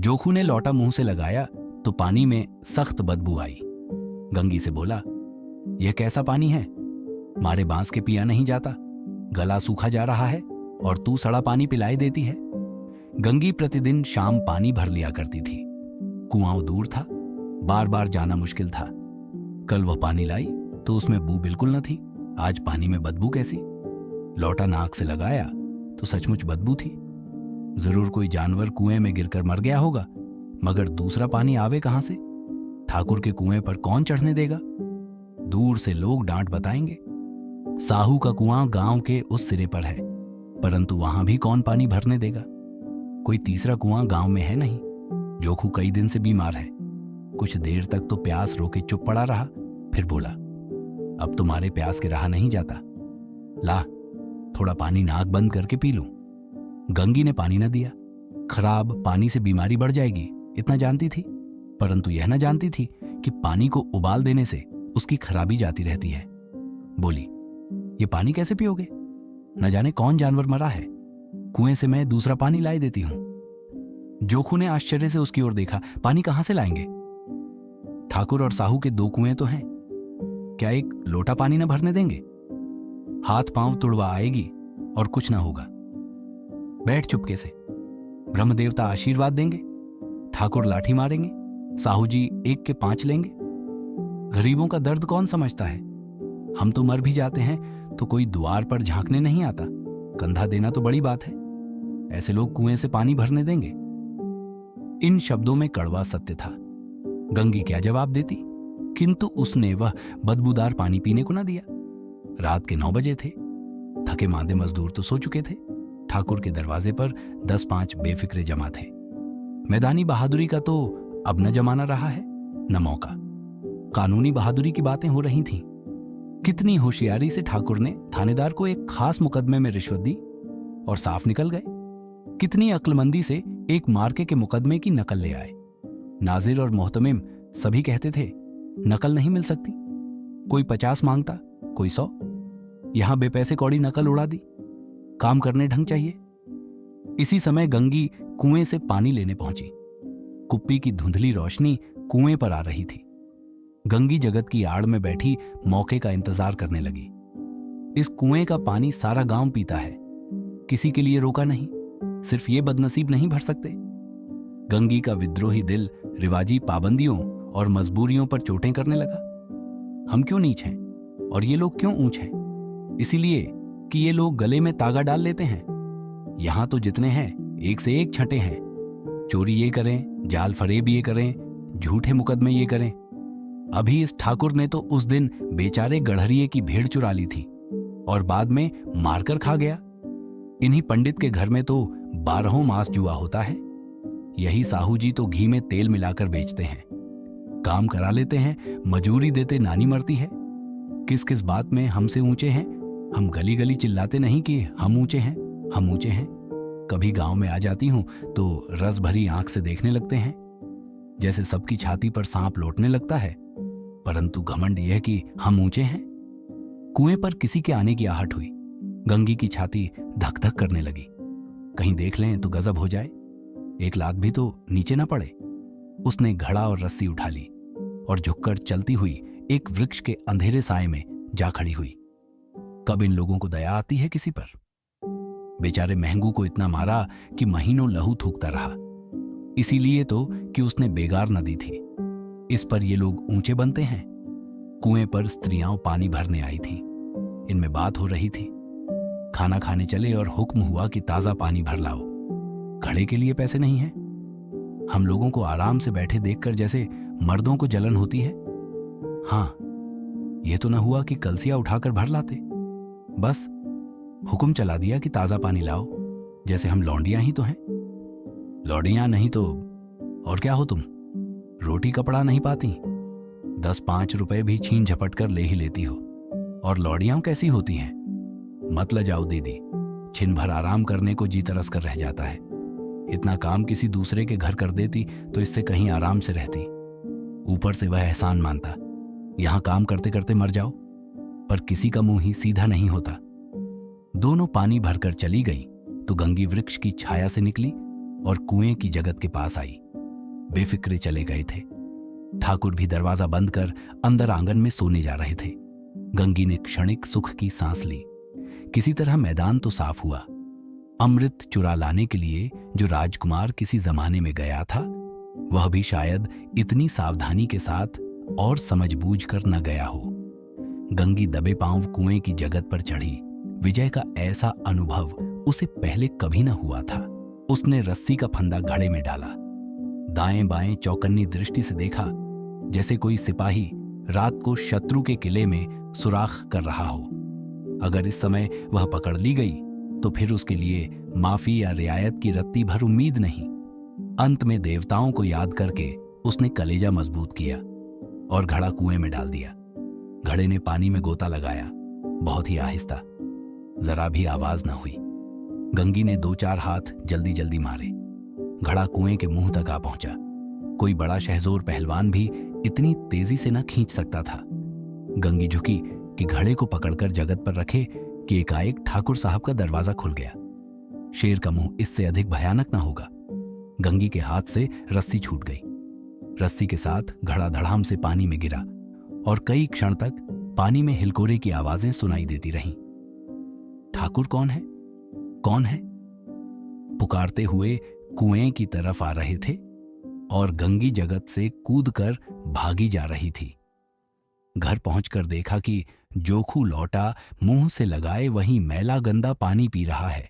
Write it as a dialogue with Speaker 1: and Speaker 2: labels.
Speaker 1: जोखू ने लौटा मुंह से लगाया तो पानी में सख्त बदबू आई। गंगी से बोला, यह कैसा पानी है? मारे बांस के पिया नहीं जाता, गला सूखा जा रहा है और तू सड़ा पानी पिलाई देती है। गंगी प्रतिदिन शाम पानी भर लिया करती थी। कुआं दूर था, बार बार जाना मुश्किल था। कल वह पानी लाई तो उसमें बू बिल्कुल न थी। आज पानी में बदबू कैसी? लौटा नाक से लगाया तो सचमुच बदबू थी। जरूर कोई जानवर कुएं में गिरकर मर गया होगा, मगर दूसरा पानी आवे कहां से? ठाकुर के कुएं पर कौन चढ़ने देगा? दूर से लोग डांट बताएंगे। साहू का कुआं गांव के उस सिरे पर है, परंतु वहां भी कौन पानी भरने देगा? कोई तीसरा कुआं गांव में है नहीं। जोखू कई दिन से बीमार है। कुछ देर तक तो प्यास रोके चुप पड़ा रहा, फिर बोला, अब तुम्हारे प्यास के रहा नहीं जाता, ला थोड़ा पानी नाक बंद करके पी लूं। गंगी ने पानी न दिया। खराब पानी से बीमारी बढ़ जाएगी इतना जानती थी, परंतु यह न जानती थी कि पानी को उबाल देने से उसकी खराबी जाती रहती है। बोली, ये पानी कैसे पियोगे? न जाने कौन जानवर मरा है, कुएं से मैं दूसरा पानी लाई देती हूं। जोखू ने आश्चर्य से उसकी ओर देखा। पानी कहां से लाएंगे? ठाकुर और साहू के 2 कुएं तो हैं, क्या एक लोटा पानी न भरने देंगे? हाथ पांव तुड़वा आएगी और कुछ ना होगा। बैठ चुपके से, ब्रह्मदेवता आशीर्वाद देंगे, ठाकुर लाठी मारेंगे, साहू जी 1 के 5 लेंगे। गरीबों का दर्द कौन समझता है? हम तो मर भी जाते हैं तो कोई द्वार पर झांकने नहीं आता, कंधा देना तो बड़ी बात है। ऐसे लोग कुएं से पानी भरने देंगे? इन शब्दों में कड़वा सत्य था। गंगी क्या जवाब देती, किंतु उसने वह बदबूदार पानी पीने को न दिया। रात के 9 बजे थे। थके मांदे मजदूर तो सो चुके थे। ठाकुर के दरवाजे पर 10-5 बेफिक्रे जमा थे। मैदानी बहादुरी का तो अब न जमाना रहा है न मौका। कानूनी बहादुरी की बातें हो रही थीं। कितनी होशियारी से ठाकुर ने थानेदार को एक खास मुकदमे में रिश्वत दी और साफ निकल गए। कितनी अक्लमंदी से एक मार्के के मुकदमे की नकल ले आए। नाजिर और मोहतमिम सभी कहते थे, नकल नहीं मिल सकती। कोई 50 मांगता, कोई 100। यहां बेपैसे कौड़ी नकल उड़ा दी। काम करने ढंग चाहिए। इसी समय गंगी कुएं से पानी लेने पहुंची। कुप्पी की धुंधली रोशनी कुएं पर आ रही थी। गंगी जगत की आड़ में बैठी मौके का इंतजार करने लगी। इस कुएं का पानी सारा गांव पीता है, किसी के लिए रोका नहीं। सिर्फ ये बदनसीब नहीं भर सकते। गंगी का विद्रोही दिल रिवाजी पाबंदियों और मजबूरियों पर चोटें करने लगा। हम क्यों नीच हैं और ये लोग क्यों ऊंच हैं? इसीलिए कि ये लोग गले में तागा डाल लेते हैं। यहां तो जितने हैं एक से एक छठे हैं। चोरी ये करें, जाल फरेब ये करें, झूठे मुकदमे ये करें। अभी इस ठाकुर ने तो उस दिन बेचारे गढ़रिये की भेड़ चुरा ली थी और बाद में मारकर खा गया। इन्हीं पंडित के घर में तो 12 मास जुआ होता है। यही साहू जी तो घी में तेल मिलाकर बेचते हैं। काम करा लेते हैं, मजूरी देते नानी मरती है। किस किस बात में हमसे ऊंचे हैं। हम गली गली चिल्लाते नहीं कि हम ऊंचे हैं, हम ऊंचे हैं। कभी गांव में आ जाती हूं तो रस भरी आंख से देखने लगते हैं, जैसे सबकी छाती पर सांप लौटने लगता है। परंतु घमंड यह कि हम ऊंचे हैं। कुएं पर किसी के आने की आहट हुई। गंगी की छाती धक धक करने लगी। कहीं देख लें तो गजब हो जाए, एक लात भी तो नीचे ना पड़े। उसने घड़ा और रस्सी उठा ली और झुककर चलती हुई एक वृक्ष के अंधेरे साए में जा खड़ी हुई। कब इन लोगों को दया आती है किसी पर? बेचारे महंगू को इतना मारा कि महीनों लहू थूकता रहा, इसीलिए तो कि उसने बेगार न दी थी। इस पर ये लोग ऊंचे बनते हैं। कुएं पर स्त्रियां पानी भरने आई थीं। इनमें बात हो रही थी। खाना खाने चले और हुक्म हुआ कि ताजा पानी भर लाओ। घड़े के लिए पैसे नहीं हैं। हम लोगों को आराम से बैठे देखकर जैसे मर्दों को जलन होती है। हां, यह तो न हुआ कि कलसिया उठाकर भर लाते। बस हुक्म चला दिया कि ताजा पानी लाओ, जैसे हम लौंडियां ही तो हैं। लौंडियां नहीं तो और क्या हो तुम? रोटी कपड़ा नहीं पाती, 10-5 रुपए भी छीन झपट कर ले ही लेती हो। और लौंडियां कैसी होती हैं? मत ल जाओ दीदी, छिन भर आराम करने को जी तरस कर रह जाता है। इतना काम किसी दूसरे के घर कर देती तो इससे कहीं आराम से रहती। ऊपर से वह एहसान मानता, यहां काम करते करते मर जाओ। पर किसी का मुंह ही सीधा नहीं होता। दोनों पानी भरकर चली गई तो गंगी वृक्ष की छाया से निकली और कुएं की जगत के पास आई। बेफिक्रे चले गए थे। ठाकुर भी दरवाजा बंद कर अंदर आंगन में सोने जा रहे थे। गंगी ने क्षणिक सुख की सांस ली। किसी तरह मैदान तो साफ हुआ। अमृत चुरा लाने के लिए जो राजकुमार किसी जमाने में गया था, वह भी शायद इतनी सावधानी के साथ और समझबूझ कर न गया हो। गंगी दबे पांव कुएं की जगत पर चढ़ी। विजय का ऐसा अनुभव उसे पहले कभी न हुआ था। उसने रस्सी का फंदा घड़े में डाला, दाएं बाएं चौकन्नी दृष्टि से देखा, जैसे कोई सिपाही रात को शत्रु के किले में सुराख कर रहा हो। अगर इस समय वह पकड़ ली गई तो फिर उसके लिए माफी या रियायत की रत्ती भर उम्मीद नहीं। अंत में देवताओं को याद करके उसने कलेजा मजबूत किया और घड़ा कुएं में डाल दिया। घड़े ने पानी में गोता लगाया, बहुत ही आहिस्ता, जरा भी आवाज न हुई। गंगी ने 2-4 हाथ जल्दी जल्दी मारे। घड़ा कुएं के मुंह तक आ पहुंचा। कोई बड़ा शहजोर पहलवान भी इतनी तेजी से न खींच सकता था। गंगी झुकी कि घड़े को पकड़कर जगत पर रखे कि एकाएक ठाकुर साहब का दरवाजा खुल गया। शेर का मुंह इससे अधिक भयानक न होगा। गंगी के हाथ से रस्सी छूट गई। रस्सी के साथ घड़ा धड़ाम से पानी में गिरा और कई क्षण तक पानी में हिलकोरे की आवाजें सुनाई देती रहीं। ठाकुर कौन है, कौन है? पुकारते हुए कुएं की तरफ आ रहे थे और गंगी जगत से कूदकर भागी जा रही थी। घर पहुंचकर देखा कि जोखू लौटा मुंह से लगाए वहीं मैला गंदा पानी पी रहा है।